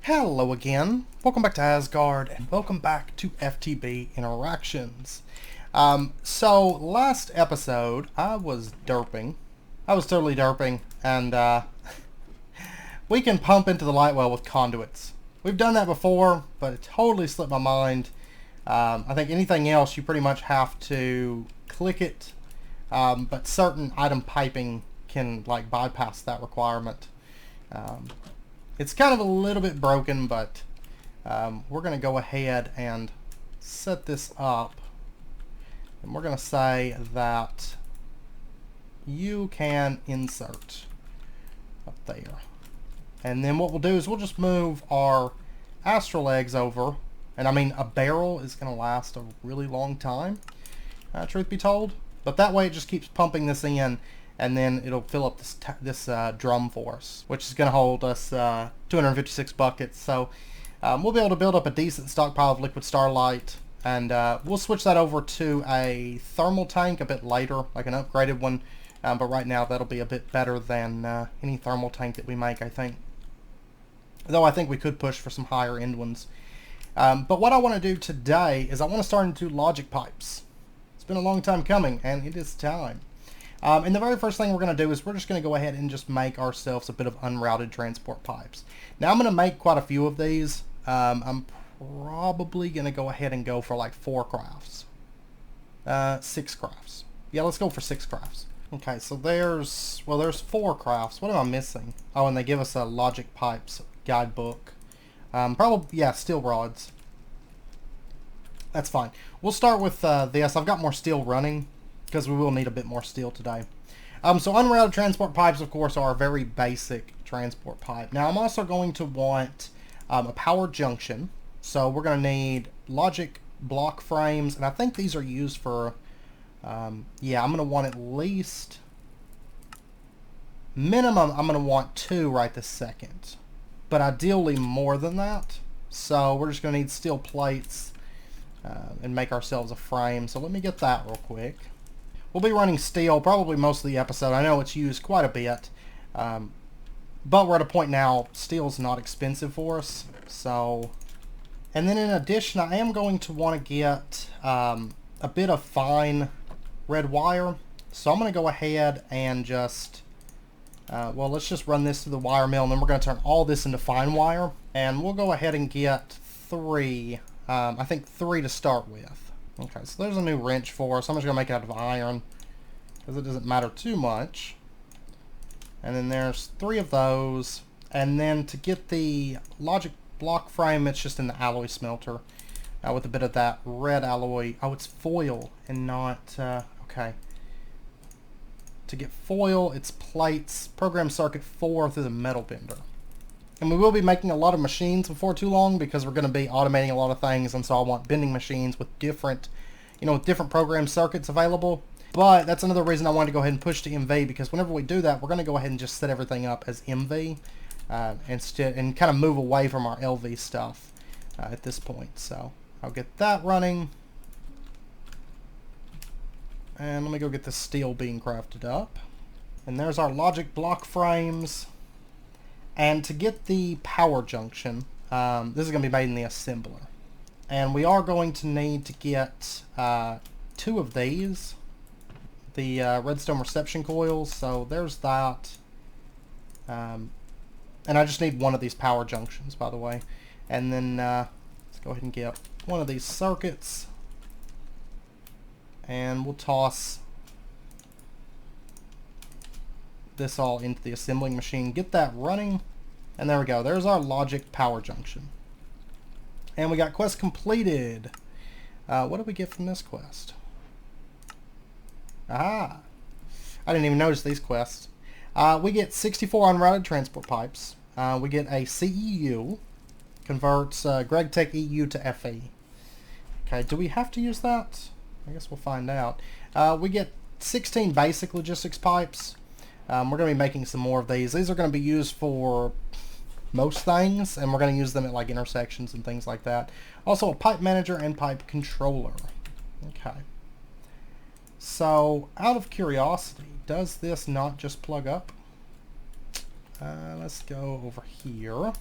Hello again, welcome back to Asgard, and welcome back to FTB Interactions. So last episode, I was derping. I was totally derping, and we can pump into the light well with conduits. We've done that before, but it totally slipped my mind. I think anything else, you pretty much have to click it, but certain item piping can like bypass that requirement. It's kind of a little bit broken, but we're going to go ahead and set this up. And we're going to say that you can insert up there. And then what we'll do is we'll just move our astral eggs over. And I mean, a barrel is going to last a really long time, truth be told. But that way it just keeps pumping this in, and then it'll fill up this drum for us, which is going to hold us 256 buckets. So we'll be able to build up a decent stockpile of liquid starlight, and we'll switch that over to a thermal tank a bit later, like an upgraded one. But right now that'll be a bit better than any thermal tank that we make, I think. Though I think we could push for some higher end ones. But what I want to do today is I want to start into logic pipes. It's been a long time coming, and it is time. And the very first thing we're going to do is we're just going to go ahead and just make ourselves a bit of unrouted transport pipes. Now I'm going to make quite a few of these. I'm probably going to go ahead and go for like 4 crafts. 6 crafts. Yeah, let's go for 6 crafts. Okay, so there's 4 crafts. What am I missing? Oh, and they give us a logic pipes guidebook. Probably, yeah, steel rods. That's fine. We'll start with this. I've got more steel running, because we will need a bit more steel today. So unrouted transport pipes, of course, are a very basic transport pipe. Now I'm also going to want a power junction. So we're going to need logic block frames, and I think these are used for, yeah, I'm going to want at least, minimum, I'm going to want 2 right this second. But ideally more than that. So we're just going to need steel plates and make ourselves a frame. So let me get that real quick. We'll be running steel probably most of the episode. I know it's used quite a bit, but we're at a point now, steel's not expensive for us. So, and then in addition, I am going to want to get a bit of fine red wire. So I'm going to go ahead and just, well, let's just run this through the wire mill, and then we're going to turn all this into fine wire. And we'll go ahead and get 3, I think 3 to start with. Okay, so there's a new wrench for us. I'm just going to make it out of iron, because it doesn't matter too much. And then there's 3 of those. And then to get the logic block frame, it's just in the alloy smelter with a bit of that red alloy. Oh, it's foil and not, okay. To get foil, it's plates, program circuit 4 through the metal bender. And we will be making a lot of machines before too long, because we're going to be automating a lot of things, and so I want bending machines with different, with different program circuits available. But that's another reason I wanted to go ahead and push to MV, because whenever we do that, we're going to go ahead and just set everything up as MV instead, and kind of move away from our LV stuff at this point. So I'll get that running. And let me go get the steel being crafted up. And there's our logic block frames. And to get the power junction, this is going to be made in the assembler. And we are going to need to get 2 of these, the Redstone reception coils. So there's that. And I just need 1 of these power junctions, by the way. And then let's go ahead and get 1 of these circuits. And we'll toss this all into the assembling machine, get that running, and there we go. There's our logic power junction. And we got quest completed. What did we get from this quest? Aha! I didn't even notice these quests. We get 64 unrouted transport pipes. We get a CEU, converts GregTech EU to FE. Okay, do we have to use that? I guess we'll find out. We get 16 basic logistics pipes. We're going to be making some more of these. These are going to be used for most things, and we're going to use them at like intersections and things like that. Also a pipe manager and pipe controller. Okay. So, out of curiosity, does this not just plug up? Let's go over here.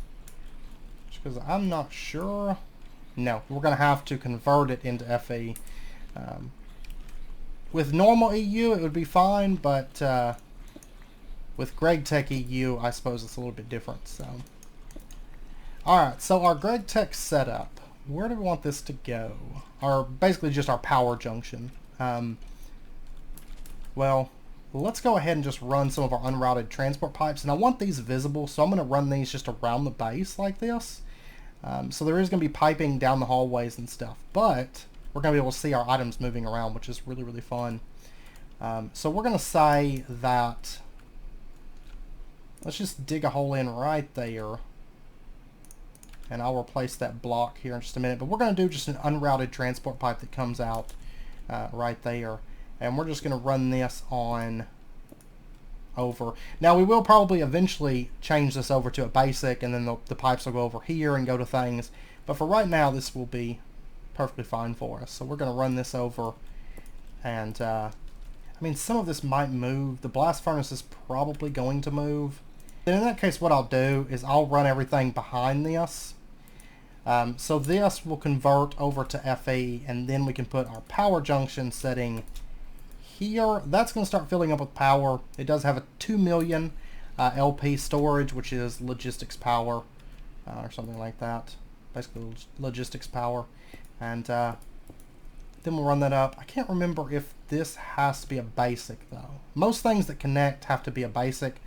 Just Because I'm not sure. No, we're going to have to convert it into FE. With normal EU, it would be fine, but with GregTech EU, I suppose it's a little bit different. So, alright, so our GregTech setup, where do we want this to go? Basically just our power junction. Well, let's go ahead and just run some of our unrouted transport pipes. And I want these visible, so I'm going to run these just around the base like this. So there is going to be piping down the hallways and stuff, but we're going to be able to see our items moving around, which is really, really fun. So we're going to say that, let's just dig a hole in right there. And I'll replace that block here in just a minute. But we're going to do just an unrouted transport pipe that comes out right there. And we're just going to run this on over. Now we will probably eventually change this over to a basic, and then the pipes will go over here and go to things. But for right now, this will be perfectly fine for us. So we're going to run this over, and I mean, some of this might move. The blast furnace is probably going to move. Then in that case, what I'll do is I'll run everything behind this. So this will convert over to FE, and then we can put our power junction setting here. That's going to start filling up with power. It does have a 2 million LP storage, which is logistics power, or something like that. Basically logistics power. And then we'll run that up. I can't remember if this has to be a basic though. Most things that connect have to be a basic.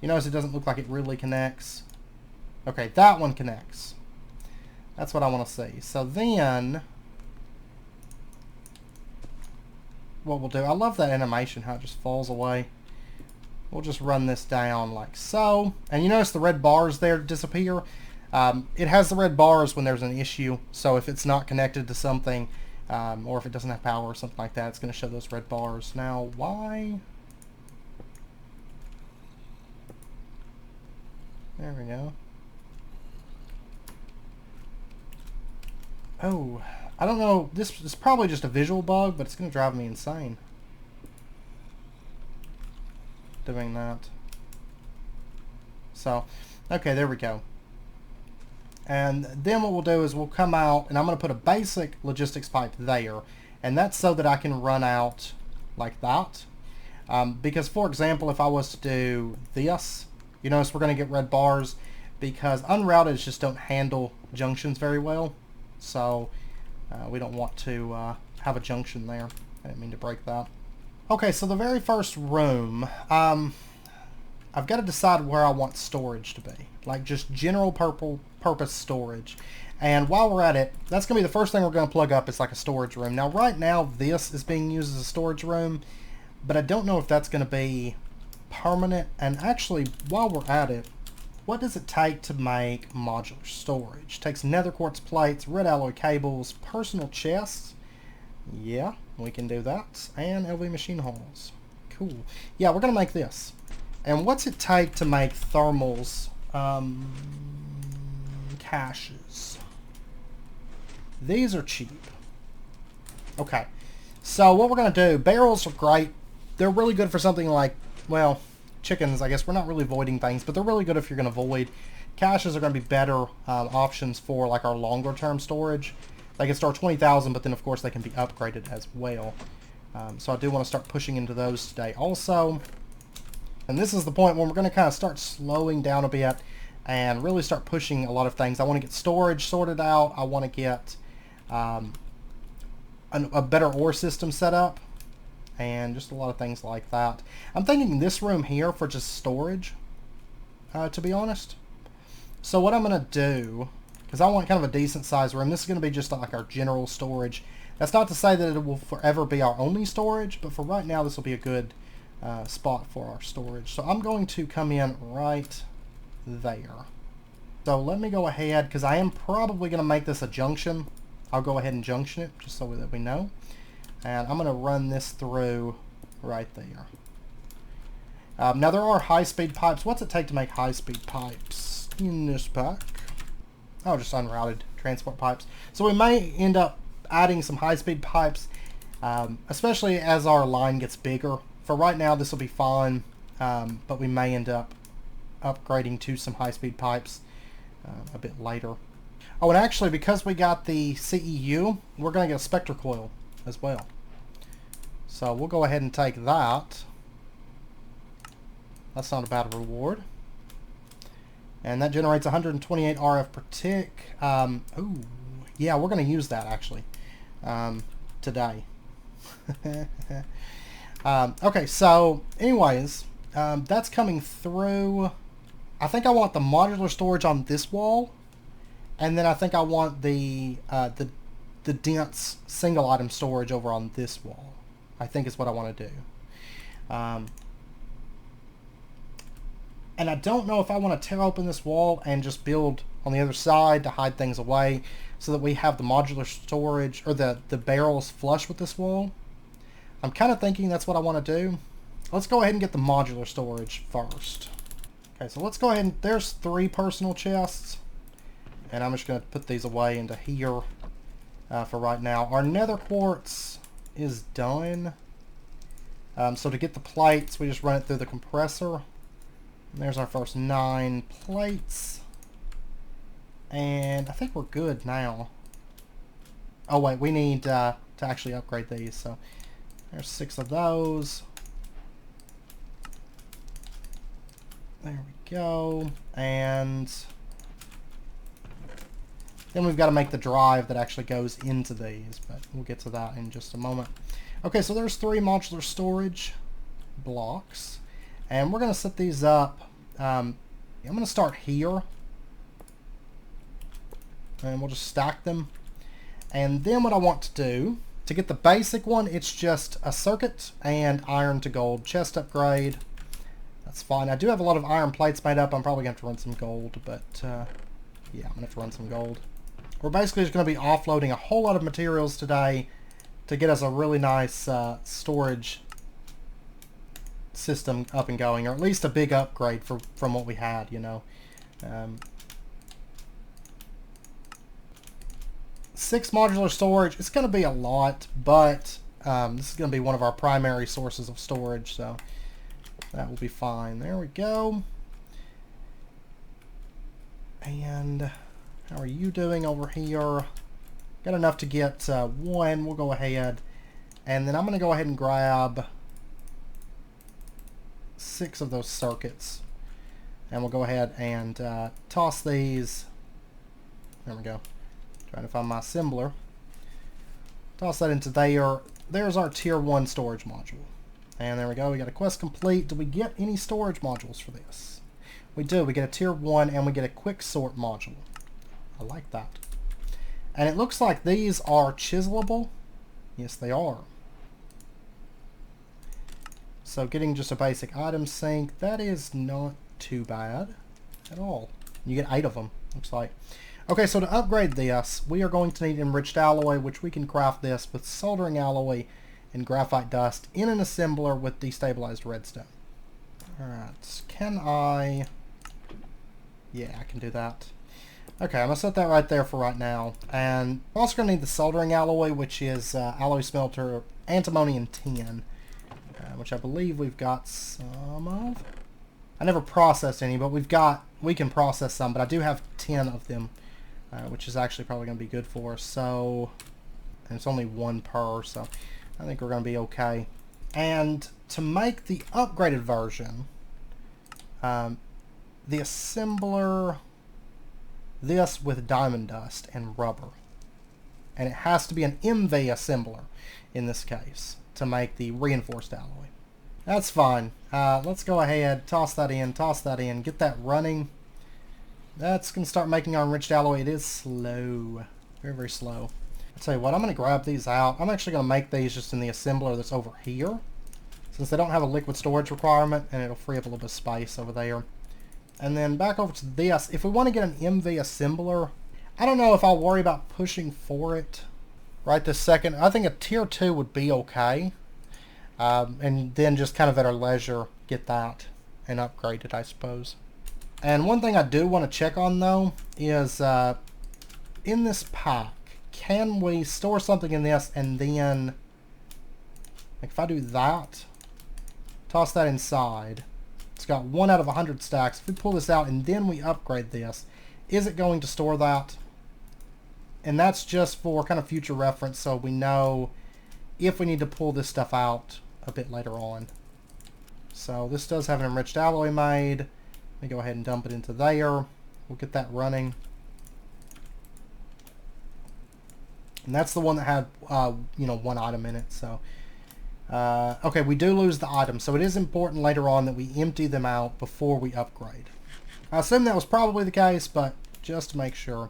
You notice it doesn't look like it really connects. Okay, that one connects. That's what I want to see. So then, what we'll do, I love that animation, how it just falls away. We'll just run this down like so. And you notice the red bars there disappear. It has the red bars when there's an issue. So if it's not connected to something, or if it doesn't have power or something like that, it's going to show those red bars. Now, why? There we go. Oh, I don't know. This is probably just a visual bug, but it's going to drive me insane doing that. So, okay, there we go. And then what we'll do is we'll come out, and I'm going to put a basic logistics pipe there, and that's so that I can run out like that. Because, for example, if I was to do this, you notice we're going to get red bars because unrouted just don't handle junctions very well. So we don't want to have a junction there. I didn't mean to break that. Okay, so the very first room, I've got to decide where I want storage to be. Like just general purpose storage. And while we're at it, that's going to be the first thing we're going to plug up. It's like a storage room. Now right now this is being used as a storage room, but I don't know if that's going to be permanent. And actually, while we're at it, what does it take to make modular storage? It takes nether quartz plates, red alloy cables, personal chests. Yeah, we can do that. And LV machine halls. Cool. Yeah, we're going to make this. And what's it take to make thermals? Caches. These are cheap. Okay. So what we're going to do, barrels are great. They're really good for something like, well, chickens, I guess. We're not really voiding things, but they're really good if you're going to void. Caches are going to be better options for like our longer term storage. They can store 20,000, but then of course they can be upgraded as well. So I do want to start pushing into those today also. And this is the point when we're going to kind of start slowing down a bit and really start pushing a lot of things. I want to get storage sorted out. I want to get a better ore system set up. And just a lot of things like that. I'm thinking this room here for just storage, to be honest. So what I'm going to do, because I want kind of a decent size room, this is going to be just like our general storage. That's not to say that it will forever be our only storage, but for right now this will be a good spot for our storage. So I'm going to come in right there. So let me go ahead, because I am probably going to make this a junction. I'll go ahead and junction it, just so that we know. And I'm going to run this through right there. Now there are high-speed pipes. What's it take to make high-speed pipes in this pack? Oh, just unrouted transport pipes. So we may end up adding some high-speed pipes, especially as our line gets bigger. For right now, this will be fine, but we may end up upgrading to some high-speed pipes a bit later. Oh, and actually, because we got the CEU, we're going to get a Spectracoil as well. So we'll go ahead and take that. That's not a bad reward. And that generates 128 RF per tick. Ooh, yeah, we're going to use that, actually, today. Okay, so, anyways, that's coming through. I think I want the modular storage on this wall. And then I think I want the dense single item storage over on this wall. I think is what I want to do. And I don't know if I want to tear open this wall and just build on the other side to hide things away so that we have the modular storage or the barrels flush with this wall. I'm kind of thinking that's what I want to do. Let's go ahead and get the modular storage first. Okay, so let's go ahead and there's 3 personal chests. And I'm just going to put these away into here for right now. Our nether quartz is done. So to get the plates, we just run it through the compressor. And there's our first 9 plates. And I think we're good now. Oh wait, we need to actually upgrade these. So there's 6 of those. There we go. And then we've got to make the drive that actually goes into these, but we'll get to that in just a moment. Okay, so there's 3 modular storage blocks, and we're going to set these up. I'm going to start here, and we'll just stack them. And then what I want to do, to get the basic one, it's just a circuit and iron to gold chest upgrade. That's fine. I do have a lot of iron plates made up. I'm probably going to have to run some gold, but yeah, I'm going to have to run some gold. We're basically just going to be offloading a whole lot of materials today to get us a really nice storage system up and going, or at least a big upgrade from what we had, you know. 6 modular storage, it's going to be a lot, but this is going to be one of our primary sources of storage, so that will be fine. There we go. And how are you doing over here? Got enough to get 1. We'll go ahead. And then I'm going to go ahead and grab 6 of those circuits. And we'll go ahead and toss these. There we go. Trying to find my assembler. Toss that into there. There's our tier 1 storage module. And there we go. We got a quest complete. Do we get any storage modules for this? We do. We get a tier 1 and we get a quick sort module. I like that. And it looks like these are chiselable. Yes, they are. So getting just a basic Itemsync, that is not too bad at all. You get 8 of them, looks like. Okay, so to upgrade this, we are going to need Enriched Alloy, which we can craft this with soldering alloy and graphite dust in an assembler with destabilized redstone. Alright, can I... Yeah, I can do that. Okay, I'm going to set that right there for right now. And we're also going to need the soldering alloy, which is alloy smelter antimony and tin, which I believe we've got some of. I never processed any, but we can process some, but I do have 10 of them, which is actually probably going to be good for us. So, and it's only 1 per, so I think we're going to be okay. And to make the upgraded version, the assembler... this with diamond dust and rubber, and it has to be an MV assembler in this case to make the reinforced alloy. That's fine. Let's go ahead, toss that in, get that running. That's gonna start making our enriched alloy. It is slow, very, very slow. I'll tell you what, I'm gonna grab these out. I'm actually gonna make these just in the assembler that's over here, since they don't have a liquid storage requirement, and it'll free up a little bit of space over there. And then back over to this, if we want to get an MV assembler, I don't know if I'll worry about pushing for it right this second. I think a tier 2 would be okay. And then just kind of at our leisure get that and upgrade it, I suppose. And one thing I do want to check on though is in this pack, can we store something in this and then, like if I do that, toss that inside, it's got 1 out of 100 stacks. If we pull this out and then we upgrade this, is it going to store that? And that's just for kind of future reference, so we know if we need to pull this stuff out a bit later on. So this does have an enriched alloy made. Let me go ahead and dump it into there. We'll get that running. And that's the one that had, you know, one item in it. So, okay, we do lose the item. So it is important later on that we empty them out before we upgrade. I assume that was probably the case, but just to make sure.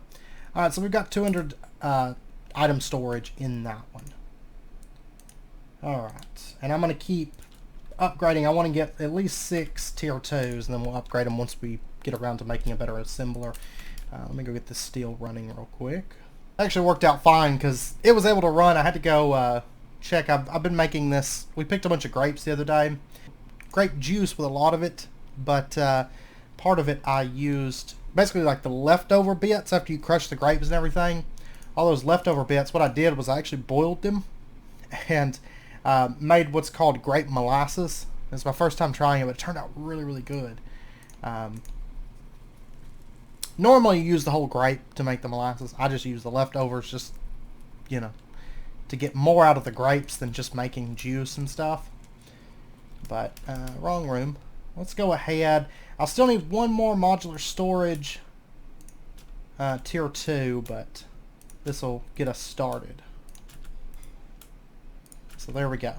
Alright, so we've got 200 item storage in that one. Alright, and I'm going to keep upgrading. I want to get at least 6 tier 2s, and then we'll upgrade them once we get around to making a better assembler. Let me go get this steel running real quick. Actually worked out fine because it was able to run. I had to go check. I've been making this. We picked a bunch of grapes the other day. Grape juice with a lot of it, but part of it I used basically like the leftover bits after you crush the grapes and everything. All those leftover bits, what I did was I actually boiled them and made what's called grape molasses. It's my first time trying it, but it turned out really, really good. Normally you use the whole grape to make the molasses. I just use the leftovers just, you know, to get more out of the grapes than just making juice and stuff. But, wrong room. Let's go ahead. I'll still need one more modular storage tier 2, but this will get us started. So there we go.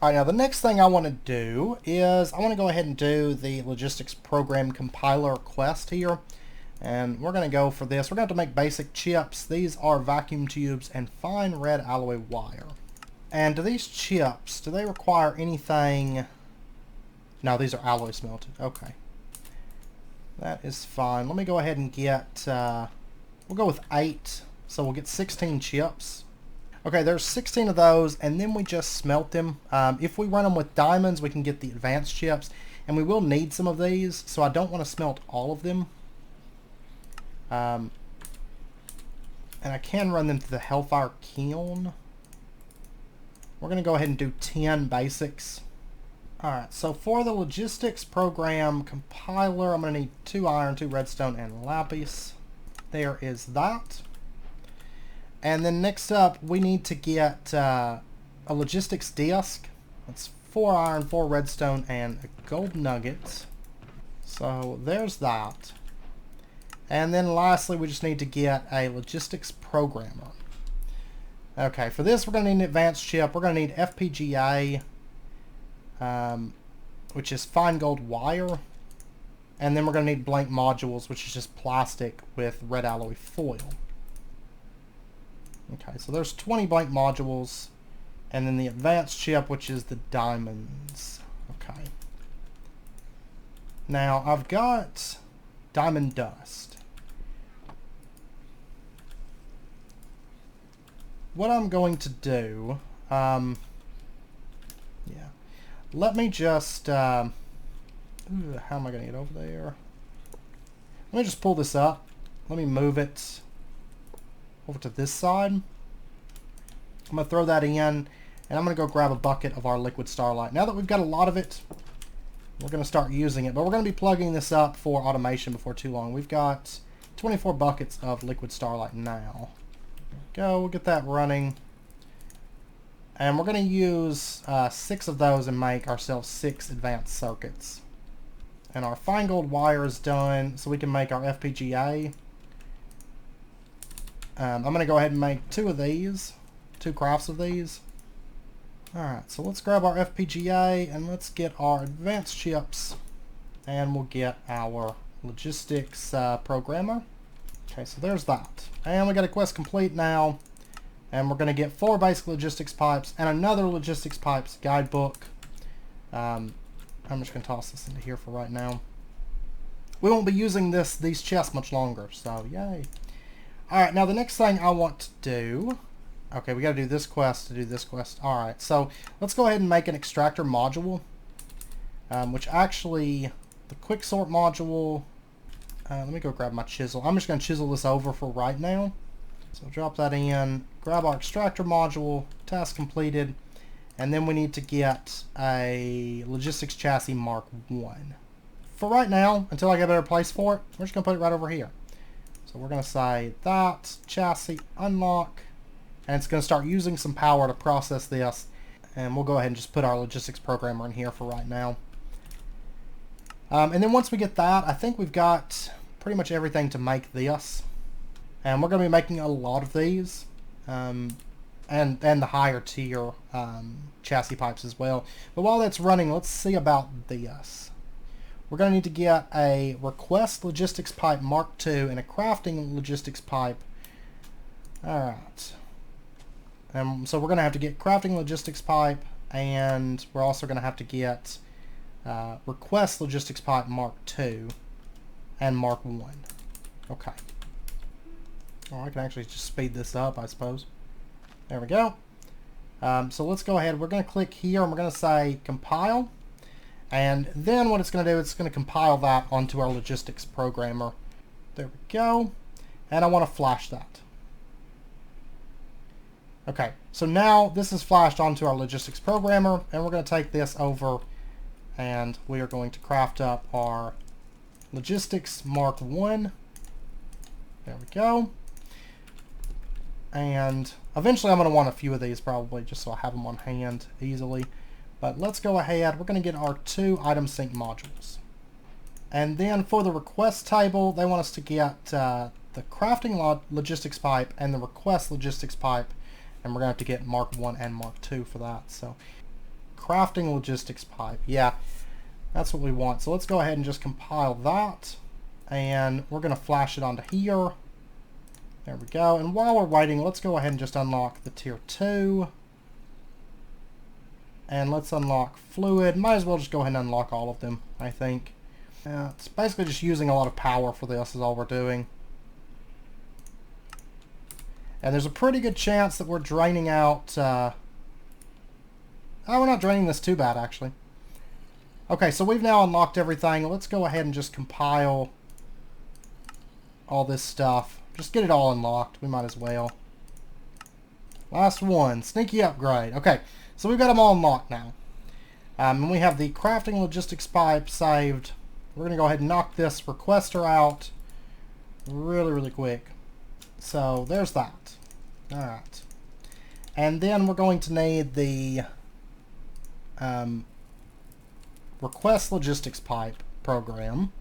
Alright, now the next thing I want to do is I want to go ahead and do the logistics program compiler quest here. And we're going to go for this. We're going to have to make basic chips. These are vacuum tubes and fine red alloy wire. And do these chips, do they require anything? No, these are alloy smelted. Okay. That is fine. Let me go ahead and get, we'll go with 8. So we'll get 16 chips. Okay, there's 16 of those, and then we just smelt them. If we run them with diamonds, we can get the advanced chips. And we will need some of these, so I don't want to smelt all of them. And I can run them through the Hellfire Kiln. We're going to go ahead and do 10 basics. Alright, so for the logistics program compiler, I'm going to need 2 iron, 2 redstone, and lapis. There is that. And then next up, we need to get a logistics disk. That's 4 iron, 4 redstone, and a gold nugget. So there's that. And then lastly, we just need to get a logistics programmer. Okay, for this we're going to need an advanced chip. We're going to need FPGA, which is fine gold wire. And then we're going to need blank modules, which is just plastic with red alloy foil. Okay, so there's 20 blank modules. And then the advanced chip, which is the diamonds. Okay. Now, I've got diamond dust. What I'm going to do, yeah, let me just, how am I going to get over there? Let me just pull this up. Let me move it over to this side. I'm going to throw that in, and I'm going to go grab a bucket of our liquid starlight. Now that we've got a lot of it, we're going to start using it, but we're going to be plugging this up for automation before too long. We've got 24 buckets of liquid starlight now. Go, we'll get that running. And we're going to use 6 of those and make ourselves 6 advanced circuits. And our fine gold wire is done, so we can make our FPGA. I'm going to go ahead and make 2 of these, 2 crafts of these. Alright, so let's grab our FPGA and let's get our advanced chips. And we'll get our logistics programmer. Okay, so there's that. And we got a quest complete now. And we're going to get 4 basic logistics pipes and another logistics pipes guidebook. I'm just going to toss this into here for right now. We won't be using these chests much longer, so yay. Alright, now the next thing I want to do... Okay, we got to do this quest to do this quest. Alright, so let's go ahead and make an extractor module. Which actually, the quick sort module... let me go grab my chisel. I'm just going to chisel this over for right now. So drop that in, grab our extractor module, task completed, and then we need to get a logistics chassis Mark 1. For right now, until I get a better place for it, we're just going to put it right over here. So we're going to say that chassis unlock, and it's going to start using some power to process this. And we'll go ahead and just put our logistics programmer in here for right now. And then once we get that, I think we've got pretty much everything to make this. And we're going to be making a lot of these. And the higher tier chassis pipes as well. But while that's running, let's see about this. We're going to need to get a request logistics pipe Mark II and a crafting logistics pipe. Alright. So we're going to have to get crafting logistics pipe, and we're also going to have to get request logistics pipe Mark II and Mark I. Okay. Oh, I can actually just speed this up, I suppose. There we go. So let's go ahead. We're going to click here, and we're going to say compile. And then what it's going to do, it's going to compile that onto our logistics programmer. There we go. And I want to flash that. Okay, so now this is flashed onto our logistics programmer, and we're going to take this over, and we are going to craft up our logistics Mark I. There we go. And eventually I'm going to want a few of these probably, just so I have them on hand easily. But let's go ahead. We're going to get our 2 Itemsync modules. And then for the request table, they want us to get the crafting logistics pipe and the request logistics pipe. And we're going to have to get Mark I and Mark II for that. So crafting logistics pipe. Yeah, that's what we want. So let's go ahead and just compile that. And we're going to flash it onto here. There we go. And while we're waiting, let's go ahead and just unlock the tier 2. And let's unlock fluid. Might as well just go ahead and unlock all of them, I think. It's basically just using a lot of power for this is all we're doing. And there's a pretty good chance that we're draining out... Oh, we're not draining this too bad, actually. Okay, so we've now unlocked everything. Let's go ahead and just compile all this stuff. Just get it all unlocked. We might as well. Last one. Sneaky upgrade. Okay, so we've got them all unlocked now. And we have the crafting logistics pipe saved. We're going to go ahead and knock this requester out really, really quick. So there's that. Alright. And then we're going to need the request logistics pipe program.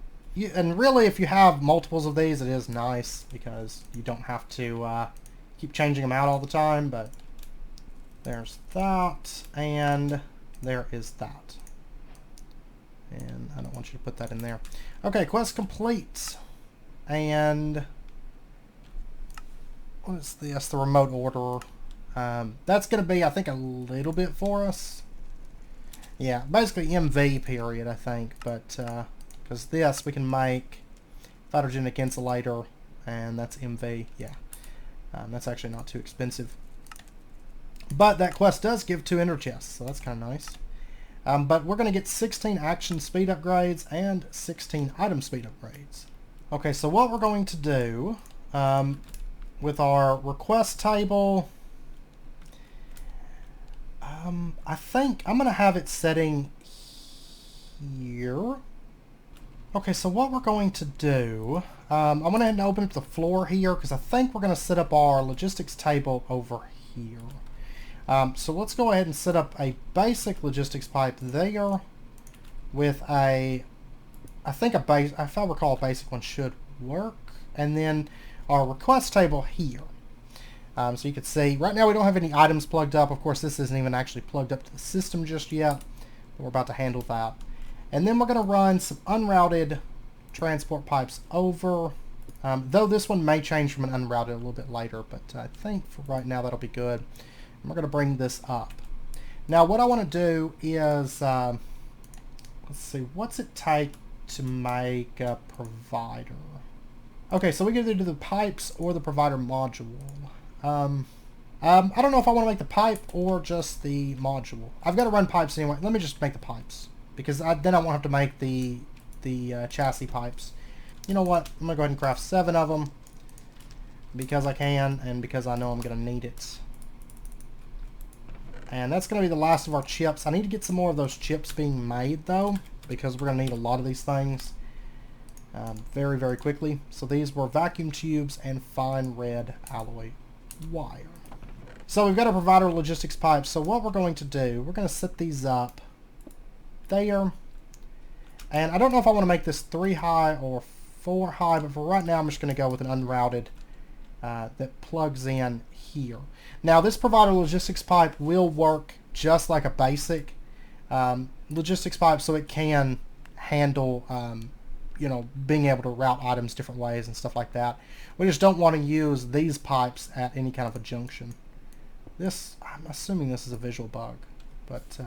And really, if you have multiples of these, it is nice because you don't have to keep changing them out all the time. But there's that, and there is that. And I don't want you to put that in there. Okay, quest complete. And what is this? The remote order. That's going to be, I think, a little bit for us. Yeah, basically MV period, I think. But because this, we can make photogenic insulator, and that's MV. Yeah, that's actually not too expensive. But that quest does give 2 ender chests, so that's kind of nice. But we're going to get 16 action speed upgrades and 16 item speed upgrades. Okay, so what we're going to do with our request table, I think I'm going to have it setting here. Okay, so what we're going to do, I'm going to open up the floor here because I think we're going to set up our logistics table over here. So let's go ahead and set up a basic logistics pipe there with a, I think a base, if I recall, a basic one should work. And then our request table here. So you can see, right now we don't have any items plugged up. Of course, this isn't even actually plugged up to the system just yet. But we're about to handle that. And then we're going to run some unrouted transport pipes over. Though this one may change from an unrouted a little bit later. But I think for right now that'll be good. And we're going to bring this up. Now what I want to do is, let's see, what's it take to make a provider? Okay, so we can either do the pipes or the provider module. I don't know if I want to make the pipe or just the module. I've got to run pipes anyway. Let me just make the pipes, because then I won't have to make the chassis pipes. You know what? I'm going to go ahead and craft 7 of them because I can and because I know I'm going to need it. And that's going to be the last of our chips. I need to get some more of those chips being made, though, because we're going to need a lot of these things. very, very quickly. So these were vacuum tubes and fine red alloy wire. So we've got a provider logistics pipe. So what we're going to do, we're going to set these up there. And I don't know if I want to make this 3 high or 4 high, but for right now I'm just going to go with an unrouted that plugs in here. Now this provider logistics pipe will work just like a basic logistics pipe, so it can handle you know, being able to route items different ways and stuff like that. We just don't want to use these pipes at any kind of a junction. This, I'm assuming this is a visual bug, but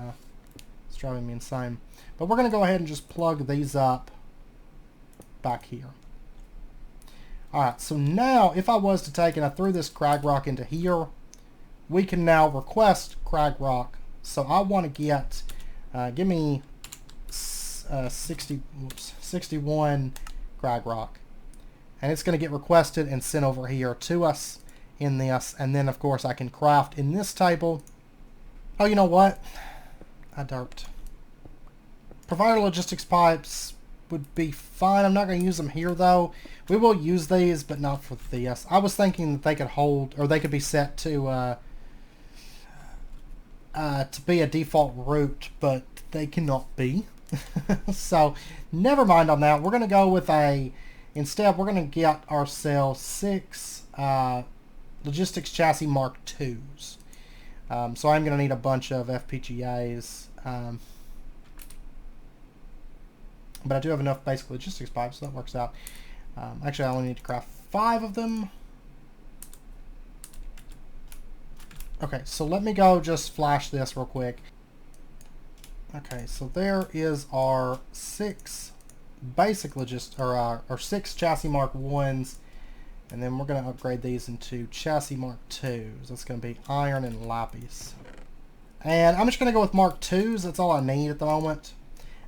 it's driving me insane. But we're going to go ahead and just plug these up back here. Alright, so now if I was to take and I threw this crag rock into here, we can now request crag rock. So I want to get, give me 61 crag rock. And it's going to get requested and sent over here to us in this. And then of course I can craft in this table. Oh, you know what? I derped. Provider logistics pipes would be fine. I'm not going to use them here though. We will use these, but not for this. I was thinking that they could hold, or they could be set to be a default route, but they cannot be. So never mind on that. We're going to go with instead we're going to get ourselves 6 logistics chassis Mark IIs. So I'm going to need a bunch of FPGAs. But I do have enough basic logistics pipes, so that works out. Actually, I only need to craft 5 of them. Okay, so let me go just flash this real quick. Okay, so there is our 6 basic logistics, or our 6 chassis Mark 1s, and then we're going to upgrade these into chassis Mark 2s. That's going to be iron and lapis. And I'm just going to go with Mark 2s. That's all I need at the moment.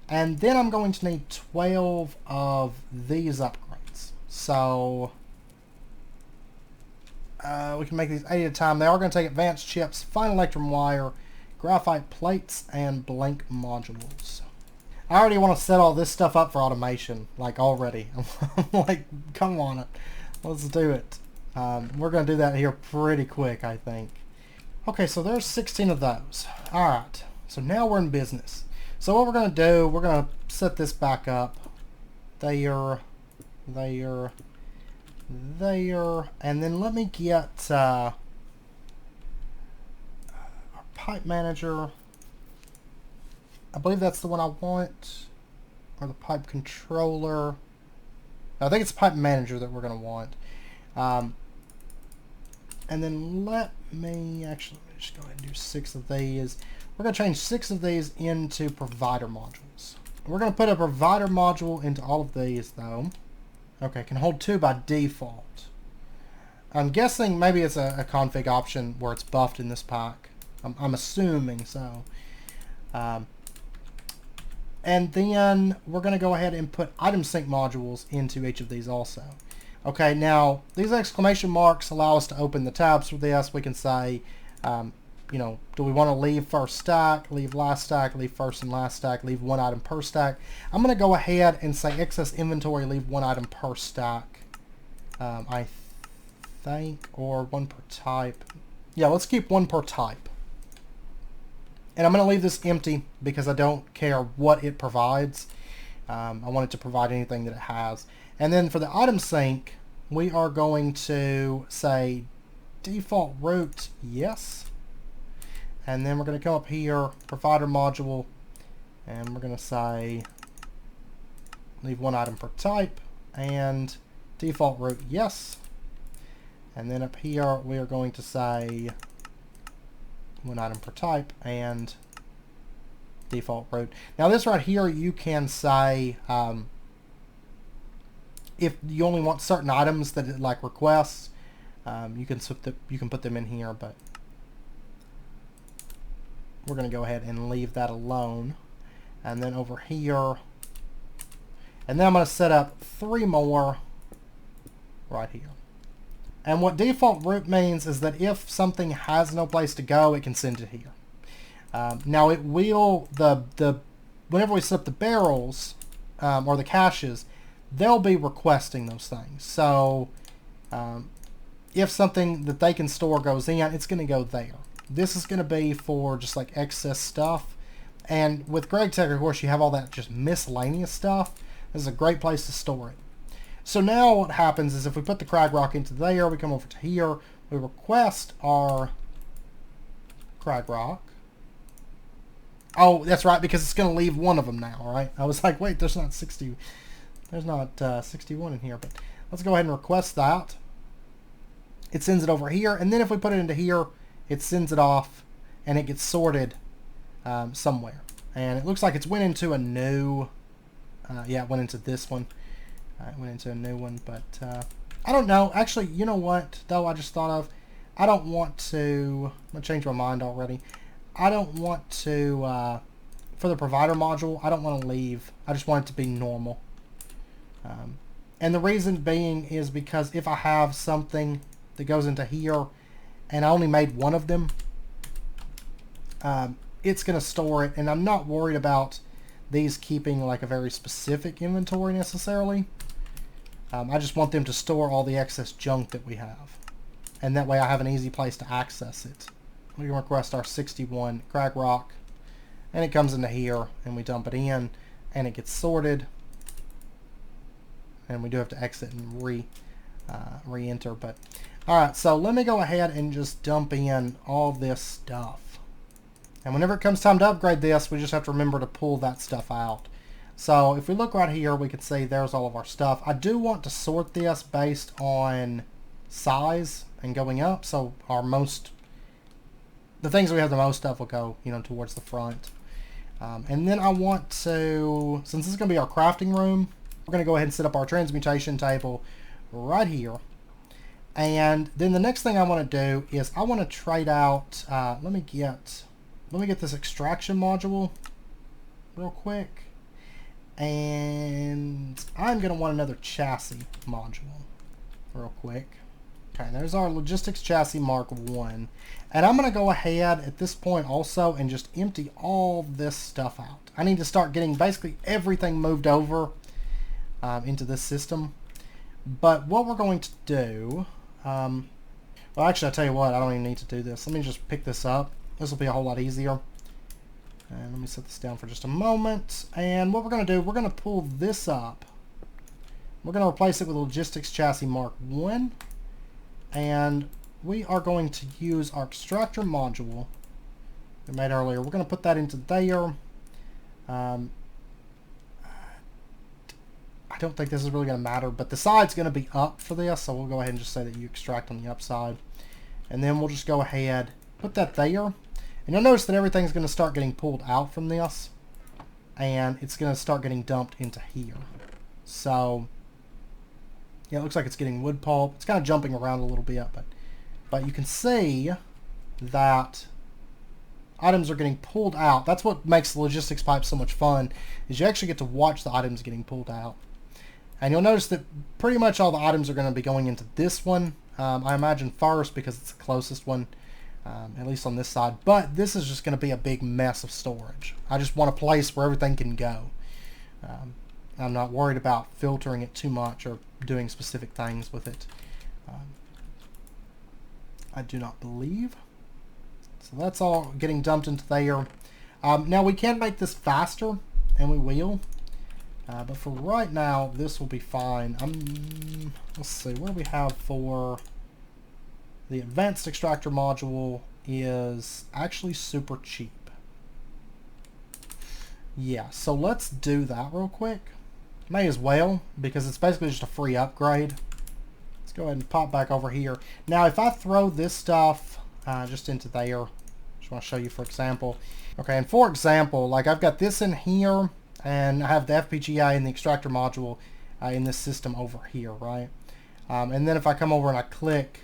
And then I'm going to need 12 of these upgrades. So we can make these 8 at a time. They are going to take advanced chips, fine electrum wire, graphite plates, and blank modules. I already want to set all this stuff up for automation, like already. I'm like, come on it. Let's do it. We're going to do that here pretty quick, I think. Okay, so there's 16 of those. Alright, so now we're in business. So what we're going to do, we're going to set this back up. There, and then let me get our pipe manager. I believe that's the one I want, or the pipe controller. I think it's pipe manager that we're going to want. And then let me just go ahead and do 6 of these. We're going to change 6 of these into provider modules. We're going to put a provider module into all of these though. Okay, can hold 2 by default. I'm guessing maybe it's a config option where it's buffed in this pack. I'm assuming so. And then we're going to go ahead and put Itemsync modules into each of these also. Okay, now these exclamation marks allow us to open the tabs for this. We can say, you know, do we want to leave first stack, leave last stack, leave first and last stack, leave 1 item per stack. I'm going to go ahead and say excess inventory, leave 1 item per stack. I think, or 1 per type. Yeah, let's keep 1 per type. And I'm going to leave this empty because I don't care what it provides. I want it to provide anything that it has. And then for the item sync, we are going to say default route, yes. And then we're going to come up here, provider module, and we're going to say leave 1 item per type, and default route, yes. And then up here, we are going to say 1 item per type, and default route. Now this right here, you can say, if you only want certain items that it like requests, you can put them in here, but we're going to go ahead and leave that alone. And then over here, and then I'm going to set up 3 more right here. And what default route means is that if something has no place to go, it can send it here. Now it will, whenever we set up the barrels, or the caches, they'll be requesting those things. So if something that they can store goes in, it's going to go there. This is going to be for just like excess stuff. And with GregTech, of course, you have all that just miscellaneous stuff. This is a great place to store it. So now what happens is if we put the crag rock into there, we come over to here, we request our crag rock. Oh, that's right, because it's going to leave one of them now, right? I was like, wait, there's not 60, there's not 61 in here, but let's go ahead and request that. It sends it over here, and then if we put it into here, it sends it off, and it gets sorted somewhere. And it looks like it's went into a new, yeah, it went into this one. It went into a new one, but I don't know. Actually, you know what, though, I just thought of? I don't want to, I'm going to change my mind already. I don't want to, for the provider module, I don't want to leave. I just want it to be normal. And the reason being is because if I have something that goes into here, and I only made one of them, it's going to store it, and I'm not worried about these keeping like a very specific inventory necessarily. I just want them to store all the excess junk that we have, and that way I have an easy place to access it. We can request our 61 crag rock, and it comes into here, and we dump it in, and it gets sorted, and we do have to exit and re-enter. But all right, so let me go ahead and just dump in all this stuff, and whenever it comes time to upgrade this, we just have to remember to pull that stuff out. So if we look right here, we can see there's all of our stuff. I do want to sort this based on size and going up, so the things we have the most of will go, you know, towards the front. And then I want to, since this is going to be our crafting room, we're going to go ahead and set up our transmutation table right here. And then the next thing I want to do is I want to trade out, let me get this extraction module real quick. And I'm going to want another chassis module real quick. Okay, there's our logistics chassis Mark 1. And I'm going to go ahead at this point also and just empty all this stuff out. I need to start getting basically everything moved over into this system. But what we're going to do, well actually I'll tell you what, I don't even need to do this. Let me just pick this up. This will be a whole lot easier. And let me set this down for just a moment. And what we're going to do, we're going to pull this up. We're going to replace it with a logistics chassis Mark 1. And we are going to use our extractor module we made earlier. We're going to put that into there. I don't think this is really going to matter, but the side's going to be up for this, so we'll go ahead and just say that you extract on the upside. And then we'll just go ahead, put that there. And you'll notice that everything's going to start getting pulled out from this, and it's going to start getting dumped into here. So yeah, it looks like it's getting wood pulp. It's kind of jumping around a little bit, but you can see that items are getting pulled out. That's what makes the logistics pipe so much fun, is you actually get to watch the items getting pulled out. And you'll notice that pretty much all the items are going to be going into this one, I imagine first, because it's the closest one, at least on this side. But this is just going to be a big mess of storage. I just want a place where everything can go. I'm not worried about filtering it too much or doing specific things with it. I do not believe. So that's all getting dumped into there. Now we can make this faster, and we will. But for right now, this will be fine. Let's see, what do we have for the advanced extractor module? Is actually super cheap. Yeah, so let's do that real quick. May as well, because it's basically just a free upgrade. Let's go ahead and pop back over here. Now, if I throw this stuff just into there, just want to show you for example. Okay, and for example, like I've got this in here, and I have the FPGA and the extractor module in this system over here, right? And then if I come over and I click,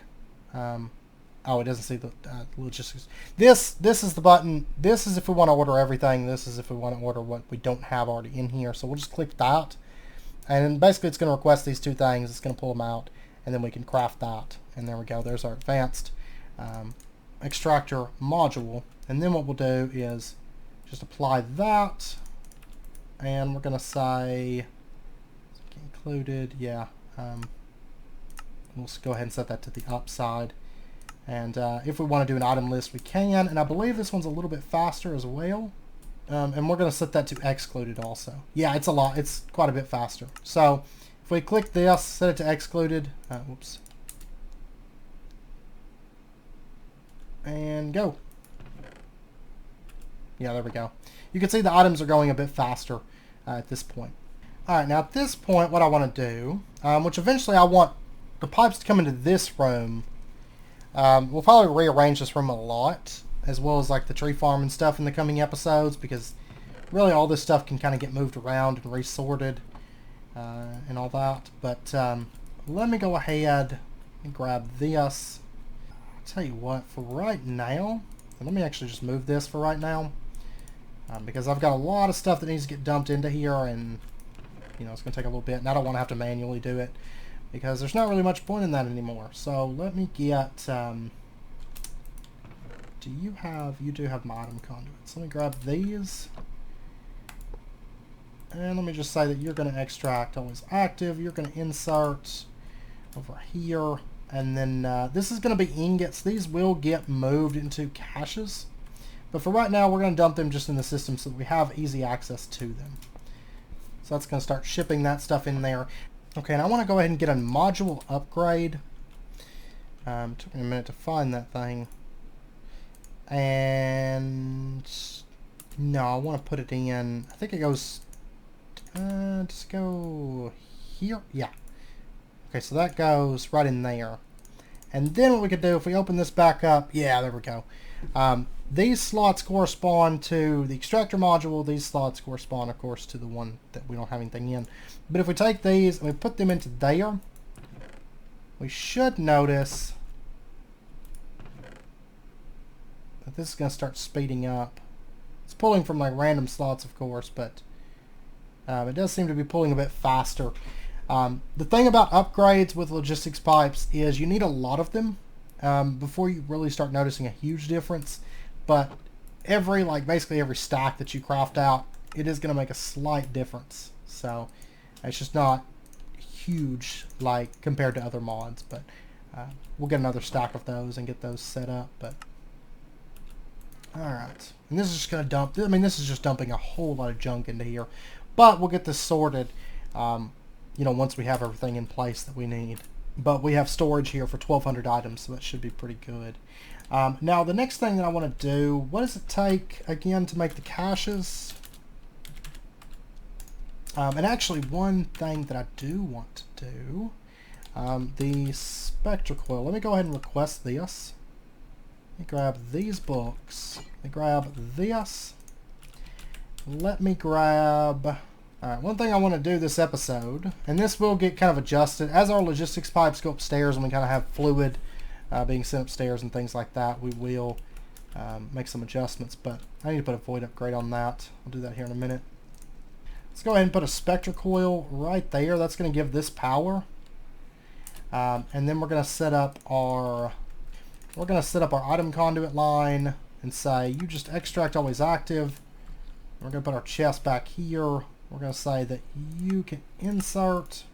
oh, it doesn't see the logistics. This is the button. This is if we want to order everything. This is if we want to order what we don't have already in here. So we'll just click that. And basically it's going to request these two things. It's going to pull them out. And then we can craft that. And there we go. There's our advanced extractor module. And then what we'll do is just apply that. And we're going to say, included, yeah. We'll just go ahead and set that to the upside. And if we want to do an item list, we can. And I believe this one's a little bit faster as well. And we're going to set that to excluded also. Yeah, it's a lot. It's quite a bit faster. So if we click this, set it to excluded. Whoops. And go. Yeah, there we go. You can see the items are going a bit faster at this point. Alright, now at this point, what I want to do, which eventually I want the pipes to come into this room. We'll probably rearrange this room a lot, as well as like the tree farm and stuff in the coming episodes, because really all this stuff can kind of get moved around and resorted and all that. But let me go ahead and grab this. I'll tell you what, for right now, let me actually just move this for right now, because I've got a lot of stuff that needs to get dumped into here, and you know it's going to take a little bit, and I don't want to have to manually do it, because there's not really much point in that anymore. So let me get, you do have my item conduits. Let me grab these. And let me just say that you're going to extract always active. You're going to insert over here. And then this is going to be ingots. These will get moved into caches. But for right now, we're going to dump them just in the system so that we have easy access to them. So that's going to start shipping that stuff in there. Okay, and I want to go ahead and get a module upgrade. Took me a minute to find that thing. And no, I want to put it in, I think it goes, just go here. Yeah. Okay, so that goes right in there. And then what we could do, if we open this back up, yeah, there we go. These slots correspond to the extractor module. These slots correspond, of course, to the one that we don't have anything in. But if we take these and we put them into there, we should notice that this is going to start speeding up. It's pulling from like random slots, of course, but it does seem to be pulling a bit faster. The thing about upgrades with logistics pipes is you need a lot of them before you really start noticing a huge difference. But basically every stack that you craft out, it is going to make a slight difference. So it's just not huge like compared to other mods. But we'll get another stack of those and get those set up. But alright. And this is just going to dump, I mean, this is just dumping a whole lot of junk into here. But we'll get this sorted, you know, once we have everything in place that we need. But we have storage here for 1,200 items, so that should be pretty good. Now, the next thing that I want to do, what does it take, again, to make the caches? And actually, one thing that I do want to do, the Spectracoil. Let me go ahead and request this. Let me grab these books. Let me grab this. Let me grab... Alright, one thing I want to do this episode, and this will get kind of adjusted, as our logistics pipes go upstairs and we kind of have fluid being sent upstairs and things like that, we will make some adjustments, but I need to put a void upgrade on that. I'll do that here in a minute. Let's go ahead and put a Spectracoil right there. That's going to give this power. And then we're going to set up our item conduit line and say you just extract always active. We're going to put our chest back here. We're going to say that you can insert.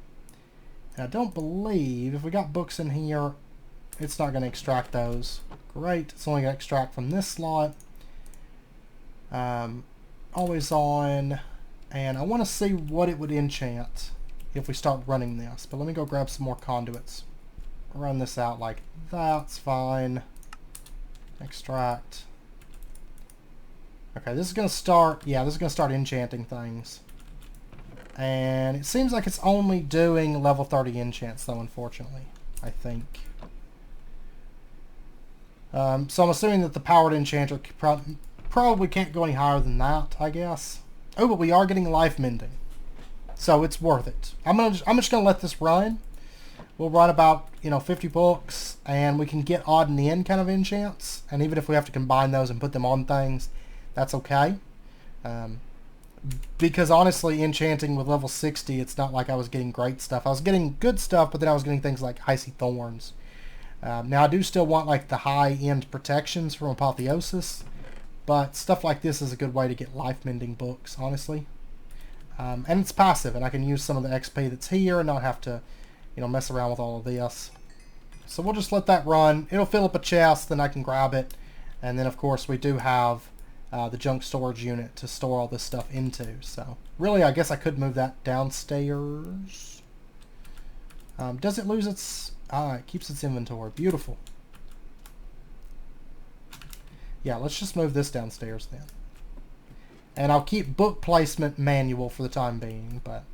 And I don't believe if we got books in here, it's not going to extract those. Great. It's only going to extract from this slot. Always on. And I want to see what it would enchant if we start running this. But let me go grab some more conduits. Run this out like that's fine. Extract. Okay, this is going to start, yeah, this is going to start enchanting things. And it seems like it's only doing level 30 enchants, though, unfortunately, I think. So I'm assuming that the powered enchanter probably can't go any higher than that, I guess. Oh, but we are getting life mending. So it's worth it. I'm just going to let this run. We'll run about, 50 books, and we can get odd and end kind of enchants. And even if we have to combine those and put them on things, that's okay. Because honestly, enchanting with level 60, it's not like I was getting great stuff. I was getting good stuff, but then I was getting things like Icy Thorns. Now, I do still want like the high-end protections from Apotheosis, but stuff like this is a good way to get life-mending books, honestly. And it's passive, and I can use some of the XP that's here and not have to, you know, mess around with all of this. So we'll just let that run. It'll fill up a chest, then I can grab it. And then, of course, we do have the junk storage unit to store all this stuff into. So really, I guess I could move that downstairs. Does it lose its... it keeps its inventory. Beautiful. Yeah, let's just move this downstairs then. And I'll keep book placement manual for the time being. But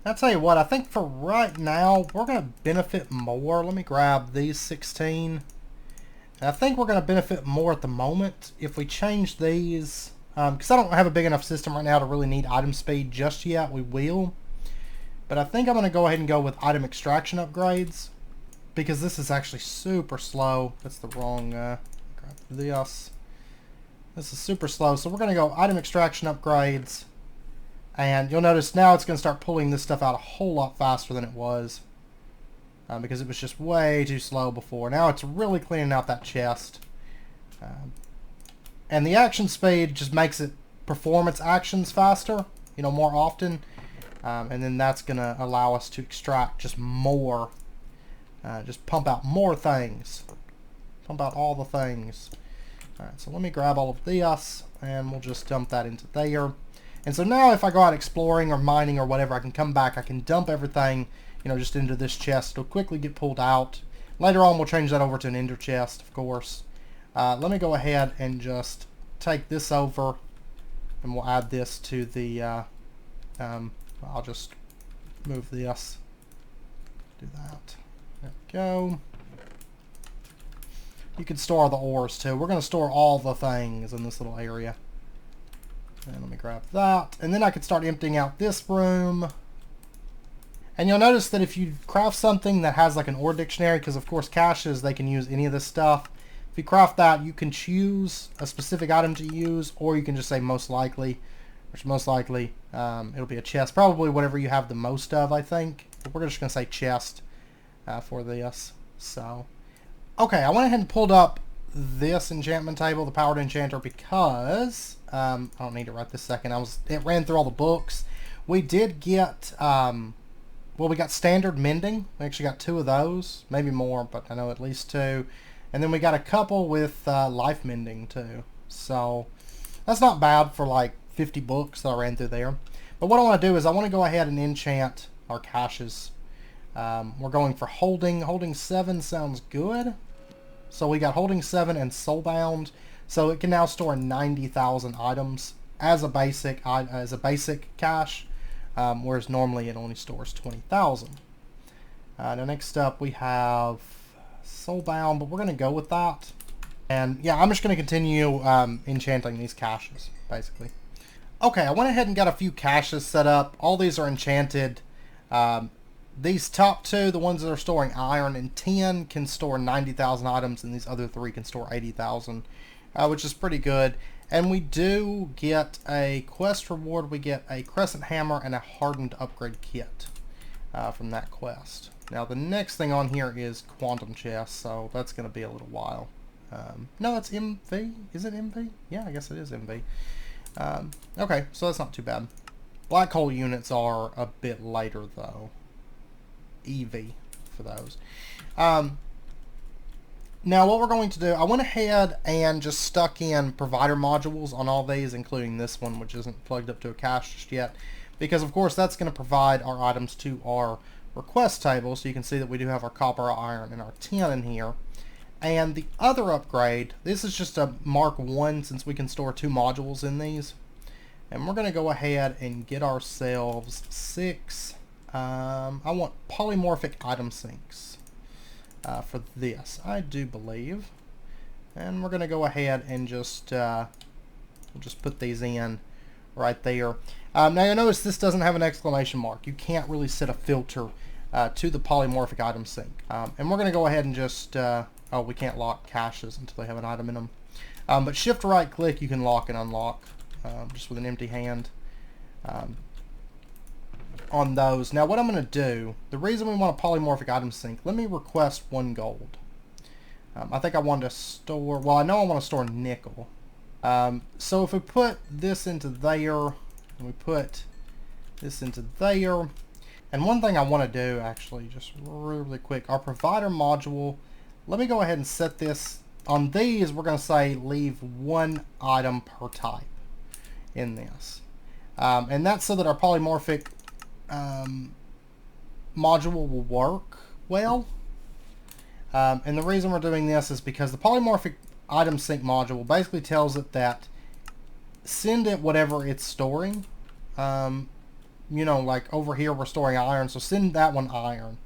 I'll tell you what, I think for right now, we're going to benefit more. Let me grab these 16. And I think we're going to benefit more at the moment if we change these. Because I don't have a big enough system right now to really need item speed just yet. We will. But I think I'm going to go ahead and go with item extraction upgrades. Because this is actually super slow. That's the wrong... grab this. This is super slow. So we're going to go item extraction upgrades. And you'll notice now it's going to start pulling this stuff out a whole lot faster than it was. Because it was just way too slow before. Now it's really cleaning out that chest. And the action speed just makes it perform its actions faster, you know, more often. And then that's going to allow us to extract just more. Just pump out more things. Pump out all the things. Alright, so let me grab all of this, and we'll just dump that into there. And so now if I go out exploring or mining or whatever, I can come back, I can dump everything, you know, just into this chest. It'll quickly get pulled out. Later on, we'll change that over to an ender chest, of course. Let me go ahead and just take this over, and we'll add this to the, I'll just move this. Do that. There we go. You can store the ores too. We're going to store all the things in this little area. And let me grab that. And then I can start emptying out this room. And you'll notice that if you craft something that has like an ore dictionary, because of course caches, they can use any of this stuff. If you craft that, you can choose a specific item to use, or you can just say most likely, which most likely it'll be a chest. Probably whatever you have the most of, I think. But we're just going to say chest for this. So, okay, I went ahead and pulled up this enchantment table, the powered enchanter, because I don't need it right this second. It ran through all the books. We did get well, we got standard mending. We actually got 2 of those, maybe more, but I know at least 2. And then we got a couple with life mending too. So that's not bad for like 50 books that I ran through there. But what I want to do is I want to go ahead and enchant our caches. We're going for holding. Holding 7 sounds good. So we got holding 7 and soulbound. So it can now store 90,000 items as a basic cache, whereas normally it only stores 20,000. Now next up we have soulbound, but we're going to go with that. And yeah, I'm just going to continue enchanting these caches, basically. Okay, I went ahead and got a few caches set up. All these are enchanted. These top 2, the ones that are storing iron and tin, can store 90,000 items, and these other 3 can store 80,000, which is pretty good. And we do get a quest reward. We get a crescent hammer and a hardened upgrade kit from that quest. Now the next thing on here is quantum chest, so that's going to be a little while. No, it's MV. Is it MV? Yeah, I guess it is MV. Okay, so that's not too bad. Black hole units are a bit later though. EV for those. Now what we're going to do, I went ahead and just stuck in provider modules on all these, including this one, which isn't plugged up to a cache just yet, because of course that's going to provide our items to our request table. So you can see that we do have our copper, our iron, and our tin in here. And the other upgrade, this is just a Mark 1 since we can store 2 modules in these. And we're going to go ahead and get ourselves 6. I want polymorphic Itemsyncs for this, I do believe. And we're going to go ahead and just we'll just put these in right there. Now you'll notice this doesn't have an exclamation mark. You can't really set a filter to the polymorphic Itemsync. And we're going to go ahead and just oh, we can't lock caches until they have an item in them. But shift right click, you can lock and unlock just with an empty hand on those. Now what I'm going to do, the reason we want a polymorphic Itemsync, let me request 1 gold. I think I want to store, well, I know I want to store nickel. So if we put this into there, and we put this into there. And one thing I want to do, actually, just really quick, our provider module, let me go ahead and set this. On these, we're going to say leave one item per type in this. And that's so that our polymorphic module will work well. And the reason we're doing this is because the polymorphic Itemsync module basically tells it that send it whatever it's storing. You know, like over here we're storing iron, so send that one iron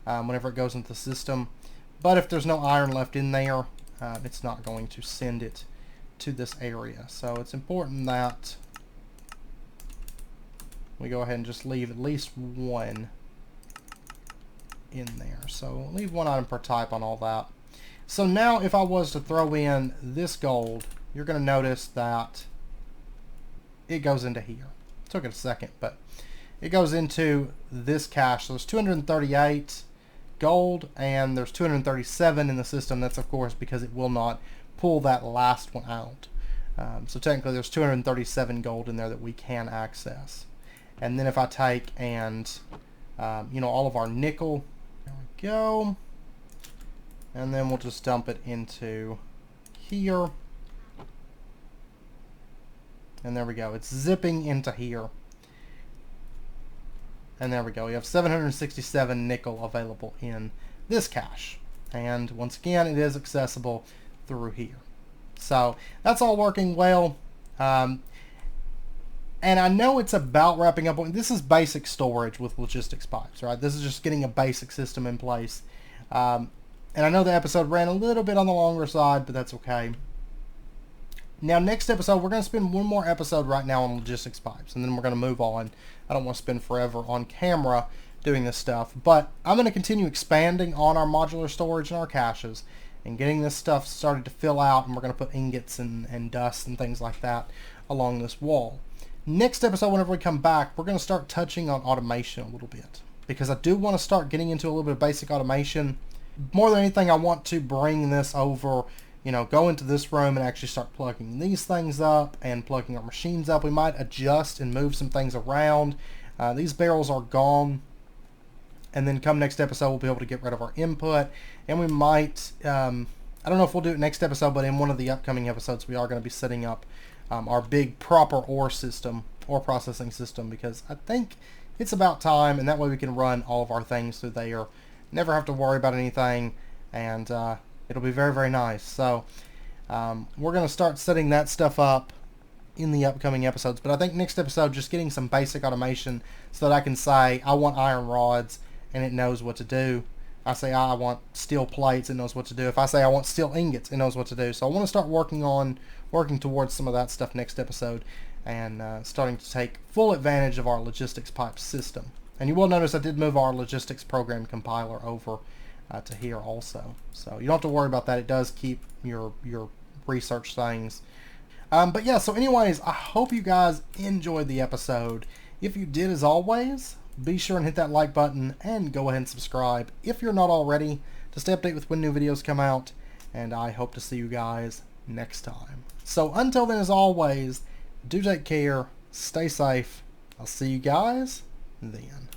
whenever it goes into the system. But if there's no iron left in there, it's not going to send it to this area. So it's important that we go ahead and just leave at least one in there. So leave one item per type on all that. So now if I was to throw in this gold, you're going to notice that it goes into here. It took it a second, but it goes into this cache. So there's 238 gold and there's 237 in the system. That's of course because it will not pull that last one out. So technically there's 237 gold in there that we can access. And then if I take and you know, all of our nickel, there we go, and then we'll just dump it into here, and there we go, it's zipping into here, and there we go, we have 767 nickel available in this cache, and once again it is accessible through here. So that's all working well. And I know it's about wrapping up. This is basic storage with logistics pipes, right? This is just getting a basic system in place. And I know the episode ran a little bit on the longer side, but that's okay. Now, next episode, we're going to spend one more episode right now on logistics pipes, and then we're going to move on. I don't want to spend forever on camera doing this stuff, but I'm going to continue expanding on our modular storage and our caches and getting this stuff started to fill out, and we're going to put ingots and dust and things like that along this wall. Next episode, whenever we come back, we're going to start touching on automation a little bit, because I do want to start getting into a little bit of basic automation. More than anything, I want to bring this over, you know, go into this room and actually start plugging these things up and plugging our machines up. We might adjust and move some things around. These barrels are gone. And then come next episode, we'll be able to get rid of our input. And we might, I don't know if we'll do it next episode, but in one of the upcoming episodes, we are going to be setting up our big proper ore system, ore processing system, because I think it's about time, and that way we can run all of our things through there, never have to worry about anything, and it'll be very, very nice. So we're going to start setting that stuff up in the upcoming episodes, but I think next episode, just getting some basic automation so that I can say I want iron rods and it knows what to do. I say I want steel plates, it knows what to do. If I say I want steel ingots, it knows what to do. So I want to start working towards some of that stuff next episode, and starting to take full advantage of our logistics pipe system. And you will notice I did move our logistics program compiler over to here also. So you don't have to worry about that. It does keep your research things. But yeah, so anyways, I hope you guys enjoyed the episode. If you did, as always, be sure and hit that like button and go ahead and subscribe if you're not already, to stay updated with when new videos come out. And I hope to see you guys next time. So until then, as always, do take care, stay safe. I'll see you guys then.